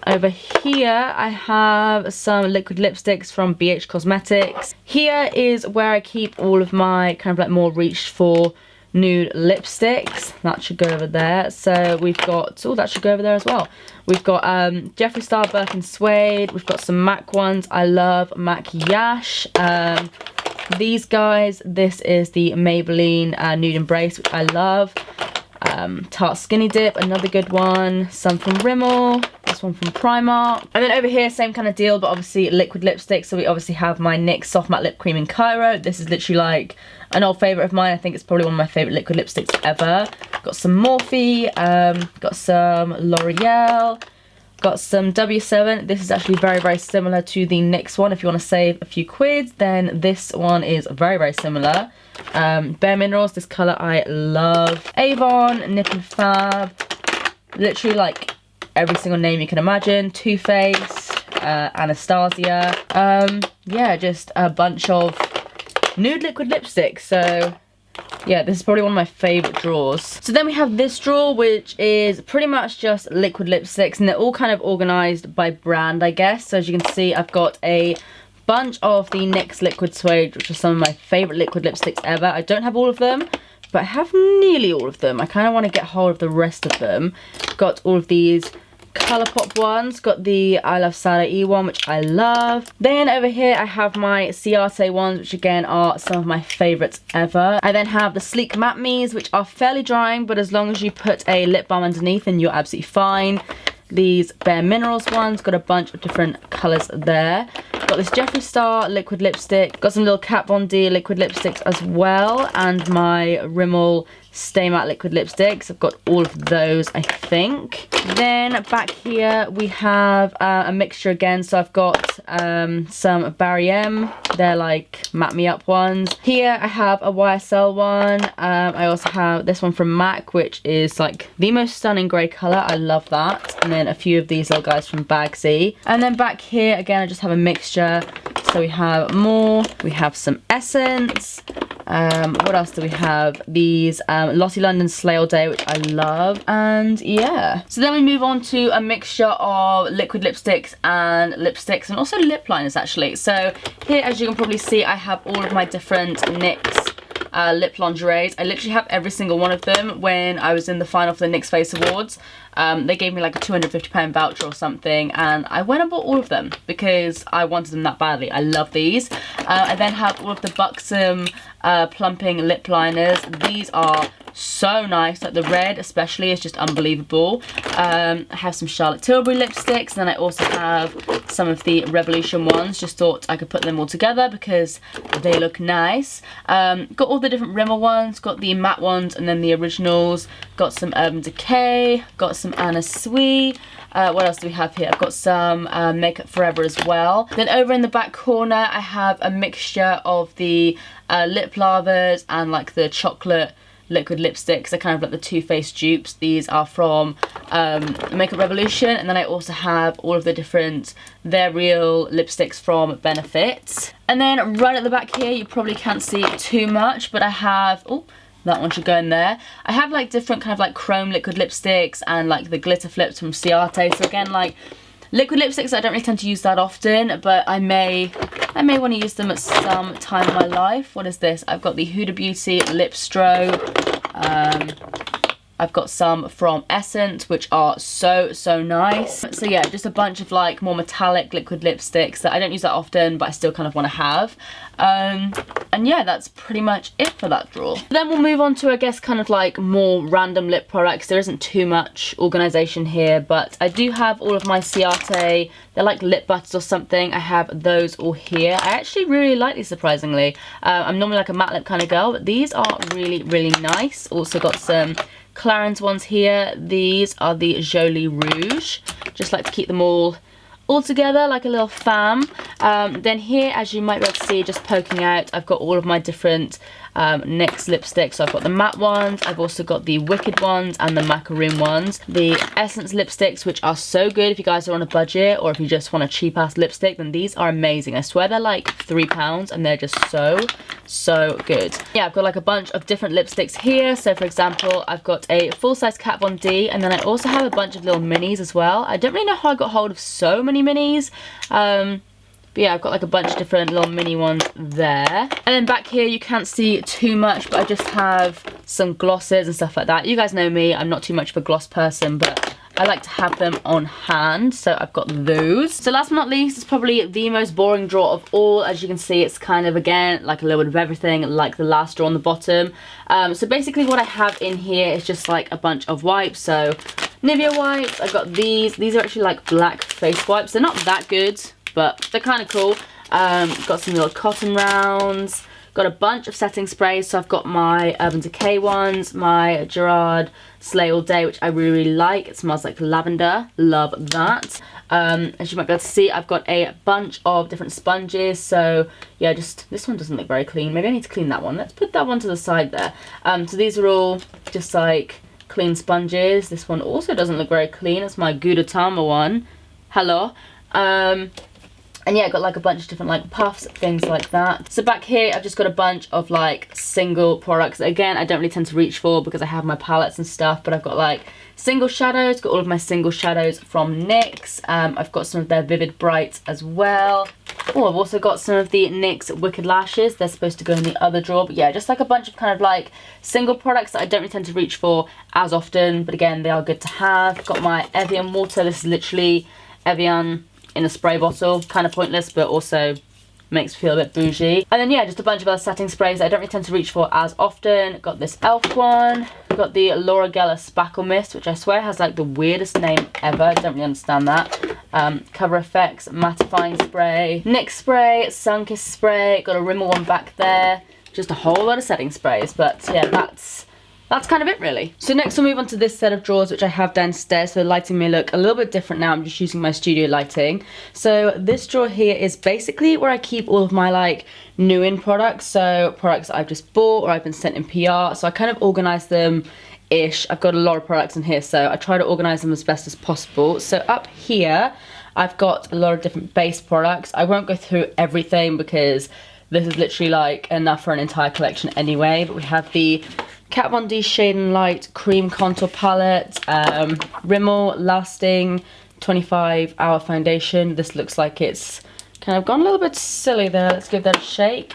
Over here I have some liquid lipsticks from BH Cosmetics. Here is where I keep all of my kind of like more reached for nude lipsticks. That should go over there. So we've got, oh, that should go over there as well. We've got Jeffree Star Birkin Suede. We've got some MAC ones. I love MAC Yash. These guys, this is the Maybelline Nude Embrace, which I love. Tarte Skinny Dip, another good one. Some from Rimmel, this one from Primark. And then over here, same kind of deal, but obviously liquid lipstick. So we obviously have my NYX Soft Matte Lip Cream in Cairo. This is literally like an old favourite of mine. I think it's probably one of my favourite liquid lipsticks ever. Got some Morphe, got some L'Oreal, got some W7. This is actually very, very similar to the NYX one. If you want to save a few quid, then this one is very, very similar. Bare Minerals, this colour I love. Avon, Nip and Fab, literally like every single name you can imagine. Too Faced, Anastasia. Yeah, just a bunch of nude liquid lipsticks. So yeah, this is probably one of my favourite drawers. So then we have this drawer, which is pretty much just liquid lipsticks, and they're all kind of organised by brand, I guess. So as you can see, I've got a bunch of the NYX Liquid Suede, which are some of my favourite liquid lipsticks ever. I don't have all of them, but I have nearly all of them. I kind of want to get hold of the rest of them. Got all of these Colourpop ones, got the I Love Sada E one, which I love. Then over here I have my Ciate ones, which again are some of my favourites ever. I then have the Sleek Matte Me's, which are fairly drying, but as long as you put a lip balm underneath, then you're absolutely fine. These Bare Minerals ones, got a bunch of different colours there. Got this Jeffree Star liquid lipstick, got some little Kat Von D liquid lipsticks as well, and my Rimmel Stay Matte liquid lipsticks. I've got all of those, I think. Then back here we have a mixture again. So I've got some Barry M. They're like matte me up ones. Here I have a YSL one. I also have this one from MAC, which is like the most stunning grey colour. I love that. And then a few of these little guys from Bagsy. And then back here again I just have a mixture. So we have more. We have some Essence. What else do we have? These Lottie London Slay All Day, which I love. And yeah, so then we move on to a mixture of liquid lipsticks and also lip liners actually. So here, as you can probably see, I have all of my different NYX lip lingeries. I literally have every single one of them. When I was in the final for the NYX Face Awards, they gave me like a £250 voucher or something, and I went and bought all of them because I wanted them that badly. I love these. I then have all of the Buxom plumping lip liners. These are so nice, like the red especially is just unbelievable. I have some Charlotte Tilbury lipsticks, and then I also have some of the Revolution ones. Just thought I could put them all together because they look nice. Got all the different Rimmel ones, got the matte ones and then the originals. Got some Urban Decay, got some Anna Sui. What else do we have here? I've got some Makeup Forever as well. Then over in the back corner I have a mixture of the lip lavas and like the chocolate liquid lipsticks. They're kind of like the Too Faced dupes. These are from Makeup Revolution, and then I also have all of the different They're Real lipsticks from Benefit. And then right at the back here, you probably can't see too much, but I have, oh, that one should go in there. I have like different kind of like chrome liquid lipsticks and like the glitter flips from Ciate. So again, like liquid lipsticks I don't really tend to use that often, but I may want to use them at some time in my life. What is this? I've got the Huda Beauty Lip Strobe. I've got some from Essence, which are so nice. So yeah, just a bunch of like more metallic liquid lipsticks that I don't use that often, but I still kind of want to have. And yeah, that's pretty much it for that drawer. Then we'll move on to, I guess, kind of like more random lip products. There isn't too much organisation here, but I do have all of my Ciate. They're like lip butters or something. I have those all here. I actually really like these, surprisingly. I'm normally like a matte lip kind of girl, but these are really nice. Also got some Clarins ones here. These are the Jolie Rouge. Just like to keep them all together like a little fam. Then here, as you might be able to see just poking out, I've got all of my different NYX lipsticks. So I've got the matte ones, I've also got the Wicked ones and the Macaroon ones. The Essence lipsticks, which are so good if you guys are on a budget or if you just want a cheap ass lipstick, then these are amazing. I swear they're like £3 and they're just so good. Yeah, I've got like a bunch of different lipsticks here. So for example, I've got a full-size Kat Von D, and then I also have a bunch of little minis as well. I don't really know how I got hold of so many minis. But yeah, I've got like a bunch of different little mini ones there. And then back here, you can't see too much, but I just have some glosses and stuff like that. You guys know me, I'm not too much of a gloss person, but I like to have them on hand, so I've got those. So last but not least, it's probably the most boring drawer of all. As you can see, it's kind of, again, like a little bit of everything, like the last drawer on the bottom. So basically what I have in here is just like a bunch of wipes. So Nivea wipes, I've got these. These are actually like black face wipes. They're not that good, but they're kind of cool. Got some little cotton rounds. Got a bunch of setting sprays, so I've got my Urban Decay ones, my Gerard Slay All Day, which I really like. It smells like lavender, love that. As you might be able to see, I've got a bunch of different sponges, so yeah, just, this one doesn't look very clean. Maybe I need to clean that one. Let's put that one to the side there. So these are all just like clean sponges. This one also doesn't look very clean. It's my Gudetama one. Hello. And yeah, I got like a bunch of different like puffs, things like that. So back here, I've just got a bunch of like single products. Again, I don't really tend to reach for because I have my palettes and stuff, but I've got like single shadows, got all of my single shadows from NYX. I've got some of their Vivid Brights as well. Oh, I've also got some of the NYX Wicked Lashes. They're supposed to go in the other drawer, but yeah, just like a bunch of kind of like single products that I don't really tend to reach for as often, but again, they are good to have. Got my Evian water. This is literally Evian in a spray bottle, kind of pointless, but also makes me feel a bit bougie. And then yeah, just a bunch of other setting sprays that I don't really tend to reach for as often. Got this e.l.f. one, got the Laura Geller Spackle Mist, which I swear has like the weirdest name ever, I don't really understand that. Cover FX mattifying spray, NYX spray, Sunkissed spray, got a Rimmel one back there, just a whole lot of setting sprays, but yeah, that's kind of it really. So next we'll move on to this set of drawers which I have downstairs, so the lighting may look a little bit different now. I'm just using my studio lighting. So this drawer here is basically where I keep all of my like new in products, so products I've just bought or I've been sent in PR, so I kind of organise them ish. I've got a lot of products in here, so I try to organise them as best as possible. So up here I've got a lot of different base products. I won't go through everything because this is literally like enough for an entire collection anyway, but we have the Kat Von D Shade and Light Cream Contour Palette, Rimmel Lasting 25-Hour Foundation. This looks like it's kind of gone a little bit silly there. Let's give that a shake.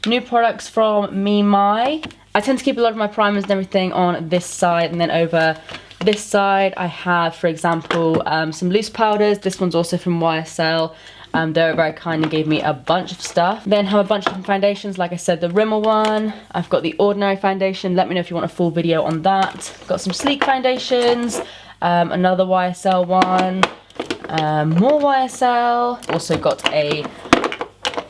New products from Me My. I tend to keep a lot of my primers and everything on this side, and then over this side I have, for example, some loose powders. This one's also from YSL. They were very kind and gave me a bunch of stuff. Then have a bunch of different foundations. Like I said, the Rimmel one. I've got the Ordinary foundation. Let me know if you want a full video on that. Got some Sleek foundations. Another YSL one. More YSL. Also got a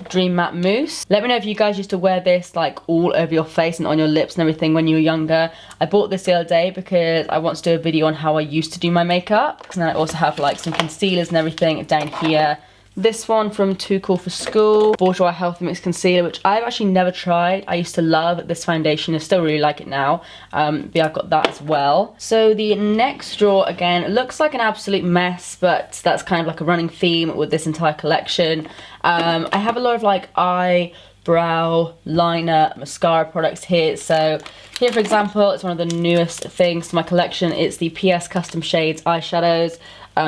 Dream Matte Mousse. Let me know if you guys used to wear this like all over your face and on your lips and everything when you were younger. I bought this the other day because I want to do a video on how I used to do my makeup. And then I also have like some concealers and everything down here. This one from Too Cool for School, Bourjois Healthy Mix Concealer, which I've actually never tried. I used to love this foundation. I still really like it now. But yeah, I've got that as well. So the next drawer, again, looks like an absolute mess, but that's kind of like a running theme with this entire collection. I have a lot of like eyebrow liner mascara products here. So here, for example, it's one of the newest things to my collection. It's the PS Custom Shades eyeshadows.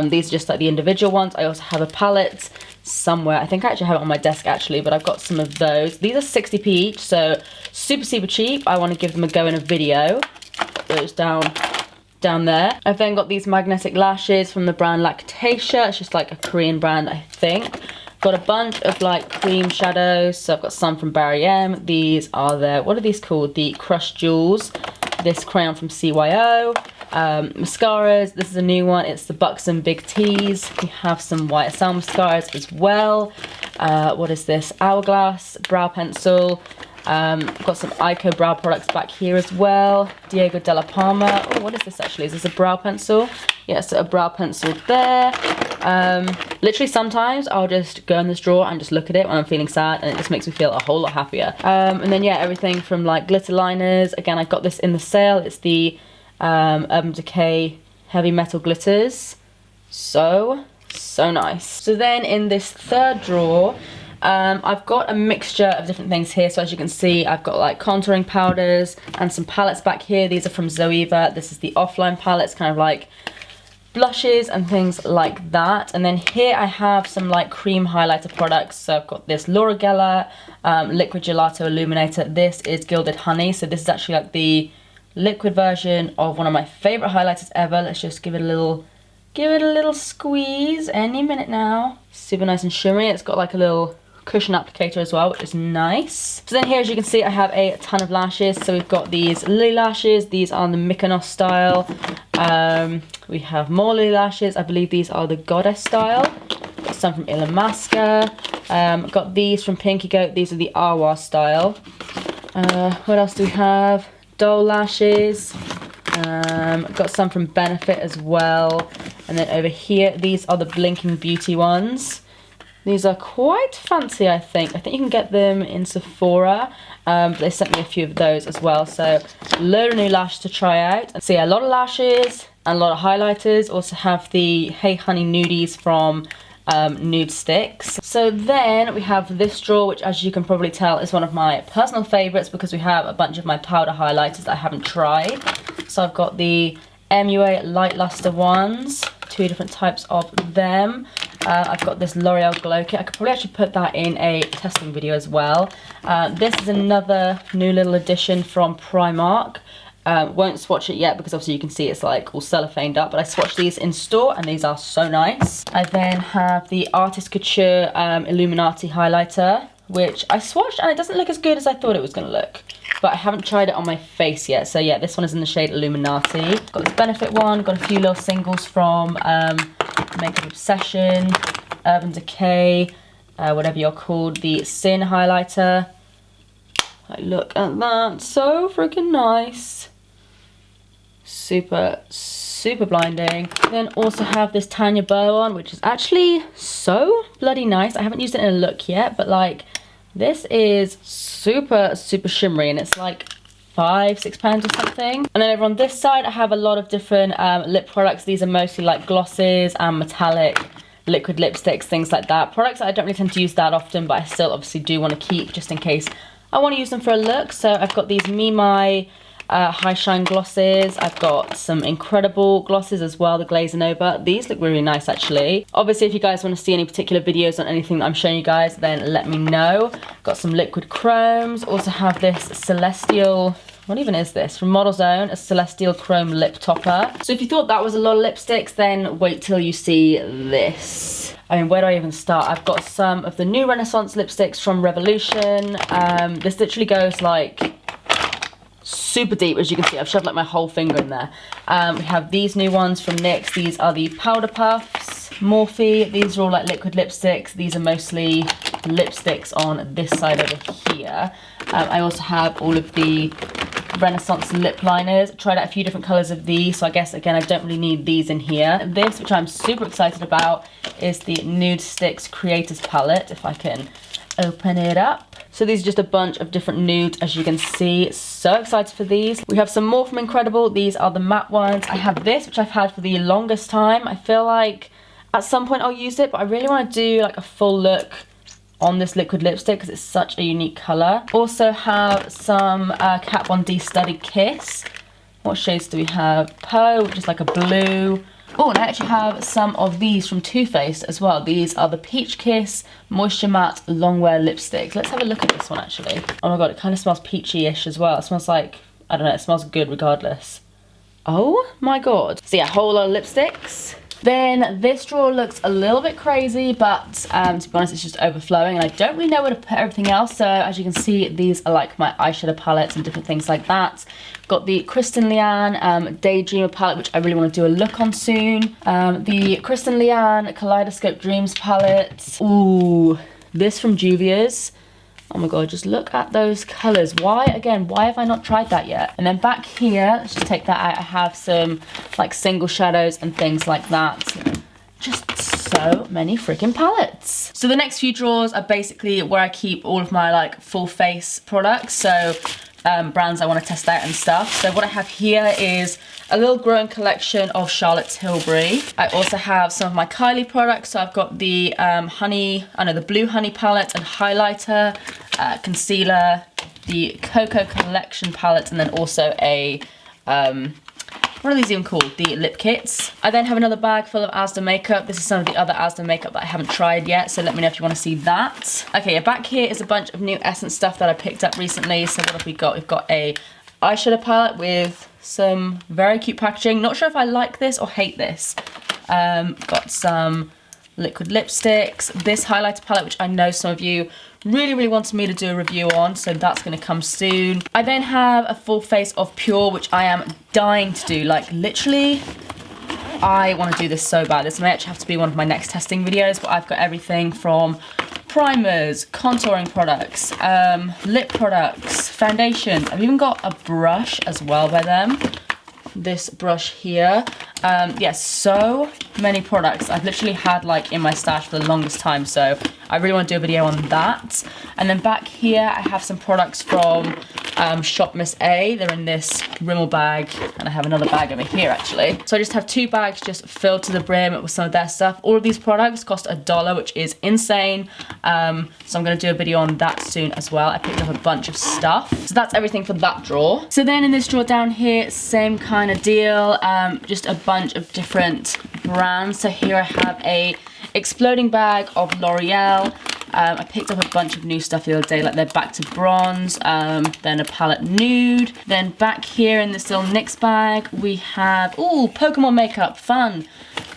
These are just like the individual ones. I also have a palette somewhere. I think I actually have it on my desk actually, but I've got some of those. These are 60p each, so super cheap. I want to give them a go in a video. Those down there. I've then got these magnetic lashes from the brand Lactatia. It's just like a Korean brand, I think. Got a bunch of like cream shadows. So I've got some from Barry M. These are the, what are these called? The Crush Jewels. This crayon from CYO. Mascaras, this is a new one. It's the Buxom Big T's. We have some YSL mascaras as well. What is this? Hourglass brow pencil. Got some Ico brow products back here as well. Diego Della Palma. Oh, what is this actually? Is this a brow pencil? Yes, a brow pencil there. Literally sometimes I'll just go in this drawer and just look at it when I'm feeling sad, and it just makes me feel a whole lot happier. And then yeah, everything from like glitter liners. Again, I got this in the sale. It's the Urban Decay Heavy Metal Glitters. So nice. So then in this third drawer, I've got a mixture of different things here. So as you can see, I've got like contouring powders and some palettes back here. These are from Zoeva. This is the Offline palette. It's kind of like blushes and things like that. And then here I have some like cream highlighter products. So I've got this Laura Geller Liquid Gelato Illuminator. This is Gilded Honey. So this is actually like the liquid version of one of my favorite highlighters ever. Let's just give it a little squeeze any minute now. Super nice and shimmery. It's got like a little cushion applicator as well, which is nice. So then here, as you can see, I have a ton of lashes. So we've got these lily lashes. These are the Mykonos style. We have more lily lashes. I believe these are the goddess style. Got some from Illamasqua. Got these from Pinky Goat. These are the Awa style. What else do we have? Doll lashes. Got some from Benefit as well. And then over here, these are the Blinking Beauty ones. These are quite fancy, I think. I think you can get them in Sephora. But they sent me a few of those as well. So, load of new lashes to try out. So yeah, a lot of lashes and a lot of highlighters. Also have the Hey Honey Nudies from Nude Sticks. So then we have this drawer, which as you can probably tell is one of my personal favorites because we have a bunch of my powder highlighters that I haven't tried. So I've got the MUA Light Luster ones, 2 different types of them. I've got this L'Oreal Glow Kit. I could probably actually put that in a testing video as well. This is another new little addition from Primark. Won't swatch it yet because obviously you can see it's like all cellophaned up, but I swatched these in store and these are so nice. I then have the Artist Couture Illuminati highlighter, which I swatched and it doesn't look as good as I thought it was going to look. But I haven't tried it on my face yet. So yeah, this one is in the shade Illuminati. Got this Benefit one, got a few little singles from Makeup Obsession, Urban Decay, whatever you're called, the Sin highlighter. Like, look at that, so freaking nice. Super, super blinding. Then also have this Tanya Burr one, which is actually so bloody nice. I haven't used it in a look yet, but like, this is super, super shimmery and it's like £5-6 or something. And then over on this side, I have a lot of different lip products. These are mostly like glosses and metallic liquid lipsticks, things like that. Products that I don't really tend to use that often, but I still obviously do want to keep just in case I want to use them for a look. So I've got these My High Shine glosses. I've got some incredible glosses as well, the Glaze Nova. These look really nice actually. Obviously, if you guys want to see any particular videos on anything that I'm showing you guys, then let me know. Got some liquid chromes. Also have this Celestial, what even is this? From Model Zone, a Celestial Chrome Lip Topper. So if you thought that was a lot of lipsticks, then wait till you see this. I mean, where do I even start? I've got some of the new Renaissance lipsticks from Revolution. This literally goes like super deep, as you can see. I've shoved like my whole finger in there. We have these new ones from NYX. These are the Powder Puffs, Morphe. These are all like liquid lipsticks. These are mostly lipsticks on this side over here. I also have all of the Renaissance lip liners. Tried out a few different colours of these, so I guess again I don't really need these in here. This, which I'm super excited about, is the Nude Sticks Creators Palette, if I can open it up. So these are just a bunch of different nudes, as you can see. So excited for these. We have some more from Incredible. These are the matte ones. I have this, which I've had for the longest time. I feel like at some point I'll use it, but I really want to do like a full look on this liquid lipstick because it's such a unique colour. Also have some Kat Von D Studded Kiss. What shades do we have? Poe, which is like a blue. Oh, and I actually have some of these from Too Faced as well. These are the Peach Kiss Moisture Matte Longwear Lipsticks. Let's have a look at this one actually. Oh my god, it kind of smells peachy-ish as well. It smells like, I don't know, it smells good regardless. Oh my god. So yeah, a whole lot of lipsticks. Then this drawer looks a little bit crazy, but to be honest, it's just overflowing and I don't really know where to put everything else. So as you can see, these are like my eyeshadow palettes and different things like that. Got the Kristen Lian Daydreamer palette, which I really want to do a look on soon. The Kristen Lian Kaleidoscope Dreams palette. Ooh, this from Juvia's. Oh my god, just look at those colours. Why have I not tried that yet? And then back here, let's just take that out. I have some like single shadows and things like that. Just so many freaking palettes. So the next few drawers are basically where I keep all of my like full face products. So brands I want to test out and stuff. So what I have here is a little growing collection of Charlotte Tilbury. I also have some of my Kylie products. So I've got the the Blue Honey palette and highlighter, concealer, the Coco Collection palette, and then also a what are these even called? The lip kits. I then have another bag full of Asda makeup. This is some of the other Asda makeup that I haven't tried yet, so let me know if you want to see that. Okay, yeah, back here is a bunch of new Essence stuff that I picked up recently. So what have we got? We've got a eyeshadow palette with some very cute packaging. Not sure if I like this or hate this. Got some liquid lipsticks, this highlighter palette, which I know some of you really wanted me to do a review on, so that's gonna come soon. I then have a full face of Pure, which I am dying to do. Like, literally, I want to do this so bad. This may actually have to be one of my next testing videos, but I've got everything from primers, contouring products, lip products, foundation. I've even got a brush as well by them. This brush here. Yes, so many products I've literally had like in my stash for the longest time, so I really want to do a video on that. And then back here I have some products from Shop Miss A. They're in this Rimmel bag, and I have another bag over here actually. So I just have 2 bags just filled to the brim with some of their stuff. All of these products cost $1, which is insane. So I'm gonna do a video on that soon as well. I picked up a bunch of stuff. So that's everything for that drawer. So then in this drawer down here, same kind of deal, just a bunch of different brands. So here I have a exploding bag of L'Oreal. I picked up a bunch of new stuff the other day, like their Back to Bronze, then a palette nude. Then back here in this little NYX bag, we have, ooh, Pokemon makeup, fun.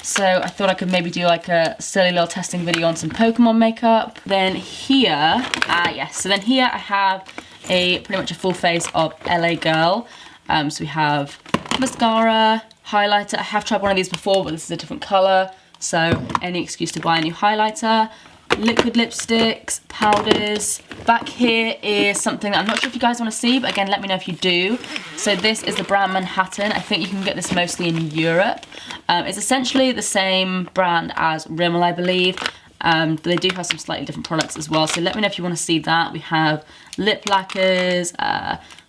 So I thought I could maybe do like a silly little testing video on some Pokemon makeup. Then here, yes, so then here I have pretty much a full face of LA Girl. So we have mascara, highlighter. I have tried one of these before, but this is a different color. So any excuse to buy a new highlighter. Liquid lipsticks, powders. Back here is something that I'm not sure if you guys want to see, but again, let me know if you do. So this is the brand Manhattan. I think you can get this mostly in Europe. It's essentially the same brand as Rimmel, I believe. But they do have some slightly different products as well. So let me know if you want to see that. We have lip lacquers,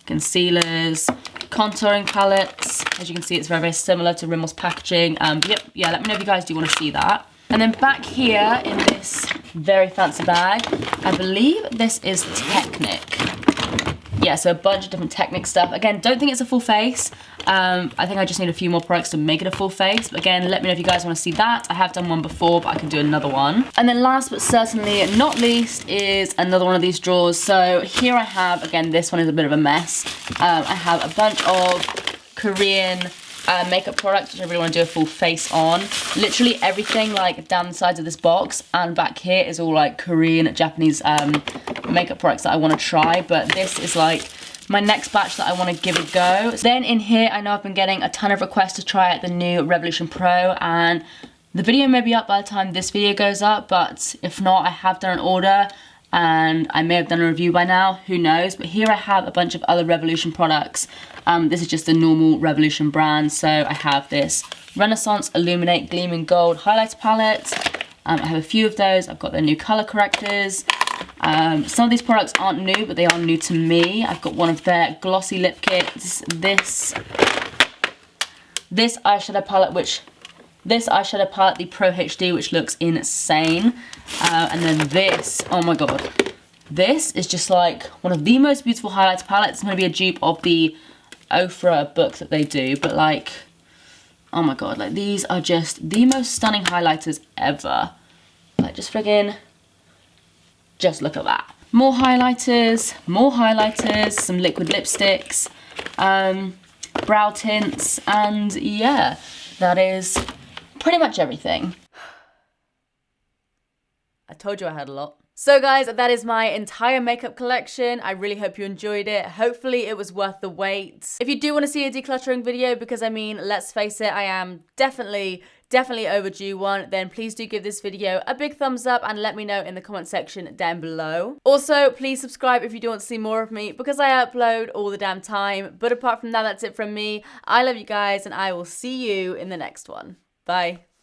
concealers, contouring palettes. As you can see, it's very similar to Rimmel's packaging. Yep, yeah, let me know if you guys do want to see that. And then back here in this very fancy bag, I believe this is Technic. Yeah, so a bunch of different Technic stuff. Again, don't think it's a full face. I think I just need a few more products to make it a full face. But again, let me know if you guys want to see that. I have done one before, but I can do another one. And then last but certainly not least is another one of these drawers. So here I have, again, this one is a bit of a mess. I have a bunch of Korean makeup products, which I really want to do a full face on. Literally everything like down the sides of this box and back here is all like Korean, Japanese makeup products that I want to try, but this is like my next batch that I want to give a go. Then in here, I know I've been getting a ton of requests to try out the new Revolution Pro, and the video may be up by the time this video goes up, but if not, I have done an order and I may have done a review by now, who knows. But here I have a bunch of other Revolution products. This is just the normal Revolution brand. So I have this Renaissance Illuminate Gleaming Gold highlighter palette. I have a few of those. I've got the new color correctors. Some of these products aren't new, but they are new to me. I've got one of their glossy lip kits. This eyeshadow palette, the Pro HD, which looks insane. And then this, oh my god. This is just like one of the most beautiful highlighter palettes. It's going to be a dupe of the Ofra book that they do, but like, oh my god, like these are just the most stunning highlighters ever. Like just friggin', just look at that. More highlighters, some liquid lipsticks, brow tints, and yeah, that is pretty much everything. I told you I had a lot. So guys, that is my entire makeup collection. I really hope you enjoyed it. Hopefully it was worth the wait. If you do want to see a decluttering video, because I mean, let's face it, I am definitely overdue one, then please do give this video a big thumbs up and let me know in the comment section down below. Also, please subscribe if you do want to see more of me, because I upload all the damn time. But apart from that, that's it from me. I love you guys, and I will see you in the next one. Bye.